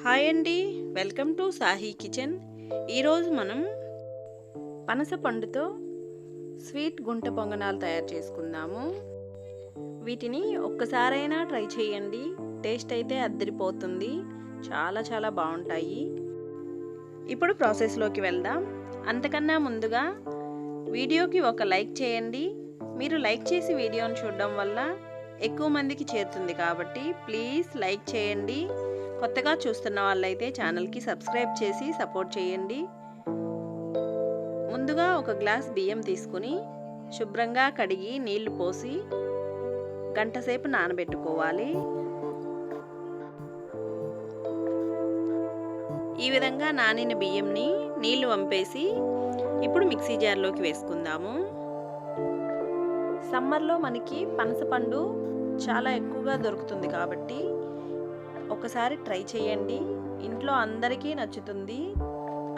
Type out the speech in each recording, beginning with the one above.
Hi అండి, welcome to Sahi kitchen. ఈరోజు మనం పనస పండుతో స్వీట్ గుంట పొంగనాలు తయారు చేసుకుందాము. వీటిని ఒక్కసారైనా ట్రై చేయండి, టేస్ట్ అయితే అద్దరిపోతుంది. చాలా చాలా బాగుంటాయి. ఇప్పుడు ప్రాసెస్లోకి వెళ్దాం. అంతకన్నా ముందుగా వీడియోకి ఒక లైక్ చేయండి. మీరు లైక్ చేసి వీడియోని చూడడం వల్ల ఎక్కువ మందికి చేరుతుంది కాబట్టి ప్లీజ్ లైక్ చేయండి. కొత్తగా చూస్తున్న వాళ్ళైతే ఛానల్కి సబ్స్క్రైబ్ చేసి సపోర్ట్ చేయండి. ముందుగా ఒక గ్లాస్ బియ్యం తీసుకుని శుభ్రంగా కడిగి నీళ్లు పోసి గంట సేపు నానబెట్టుకోవాలి. ఈ విధంగా నానిన బియ్యంని నీళ్లు వంపేసి ఇప్పుడు మిక్సీ జార్లోకి వేసుకుందాము. సమ్మర్లో మనకి పనసపండు చాలా ఎక్కువగా దొరుకుతుంది కాబట్టి ఒకసారి ట్రై చేయండి. ఇంట్లో అందరికీ నచ్చుతుంది,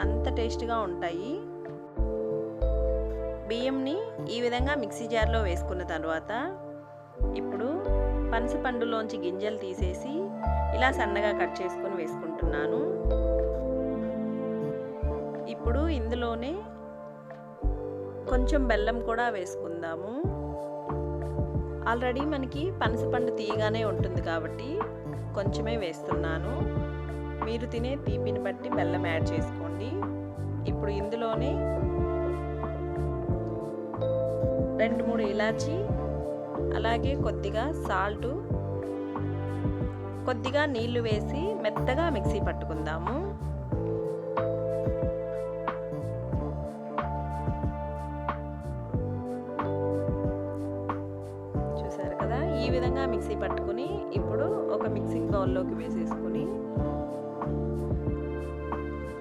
అంత టేస్ట్గా ఉంటాయి. బియ్యంని ఈ విధంగా మిక్సీ జార్లో వేసుకున్న తర్వాత ఇప్పుడు పనసపండులోంచి గింజలు తీసేసి ఇలా సన్నగా కట్ చేసుకొని వేసుకుంటున్నాను. ఇప్పుడు ఇందులోనే కొంచెం బెల్లం కూడా వేసుకుందాము. ఆల్రెడీ మనకి పనసపండు తీయగానే ఉంటుంది కాబట్టి కొంచెమే వేస్తున్నాను. మీరు తినే తీపిని బట్టి బెల్లం యాడ్ చేసుకోండి. ఇప్పుడు ఇందులోనే 2-3 ఇలాచి, అలాగే కొద్దిగా సాల్టు, కొద్దిగా నీళ్లు వేసి మెత్తగా మిక్సీ పట్టుకుందాము. చూసారు కదా, ఈ విధంగా మిక్సీ పట్టుకుని ఇప్పుడు ఒక మిక్సింగ్ బౌల్లోకి వేసేసుకుని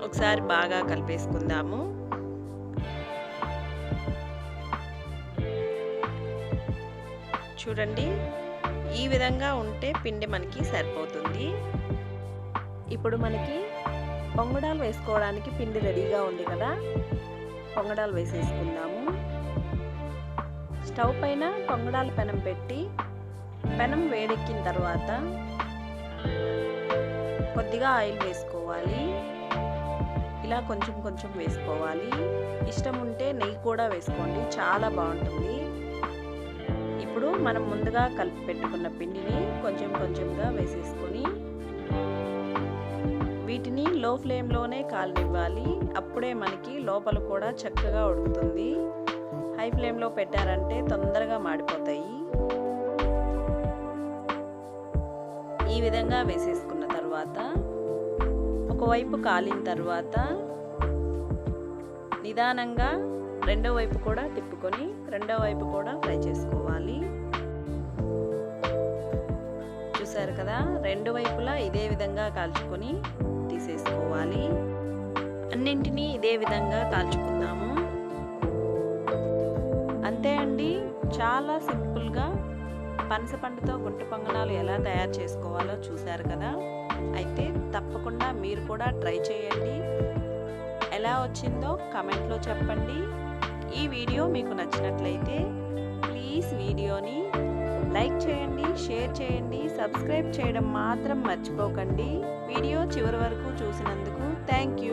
ఒకసారి బాగా కలిపేసుకుందాము. చూడండి, ఈ విధంగా ఉంటే పిండి మనకి సరిపోతుంది. ఇప్పుడు మనకి పొంగడాలు వేసుకోవడానికి పిండి రెడీగా ఉంది కదా, పొంగడాలు వేసేసుకుందాము. స్టవ్ పైన పొంగడాల పెనం పెట్టి పెనం వేడెక్కిన తర్వాత కొద్దిగా ఆయిల్ వేసుకోవాలి. ఇలా కొంచెం కొంచెం వేసుకోవాలి. ఇష్టం ఉంటే నెయ్యి కూడా వేసుకోండి, చాలా బాగుంటుంది. ఇప్పుడు మనం ముందుగా కలిపి పెట్టుకున్న పిండిని కొంచెం కొంచెంగా వేసేసుకొని వీటిని లో ఫ్లేమ్లోనే కాలనివ్వాలి. అప్పుడే మనకి లోపల కూడా చక్కగా ఉడుకుతుంది. హై ఫ్లేమ్లో పెట్టారంటే తొందరగా మాడిపోతాయి. ఈ విధంగా వేసేసుకున్న తర్వాత ఒకవైపు కాలిన తర్వాత నిదానంగా రెండో వైపు కూడా తిప్పుకొని రెండో వైపు కూడా ఫ్రై చేసుకోవాలి. చూసారు కదా, రెండు వైపులా ఇదే విధంగా కాల్చుకొని తీసేసుకోవాలి. అన్నింటినీ ఇదే విధంగా కాల్చుకుందాము. అంతే అండి, చాలా సింపుల్గా పనసపండుతో గుంట పొంగనాలు ఎలా తయారు చేసుకోవాలో చూశారు కదా. అయితే తప్పకుండా మీరు కూడా ట్రై చేయండి. ఎలా వచ్చిందో కమెంట్లో చెప్పండి. ఈ వీడియో మీకు నచ్చినట్లయితే ప్లీజ్ వీడియోని లైక్ చేయండి, షేర్ చేయండి, సబ్స్క్రైబ్ చేయడం మాత్రం మర్చిపోకండి. వీడియో చివరి వరకు చూసినందుకు థ్యాంక్ యూ.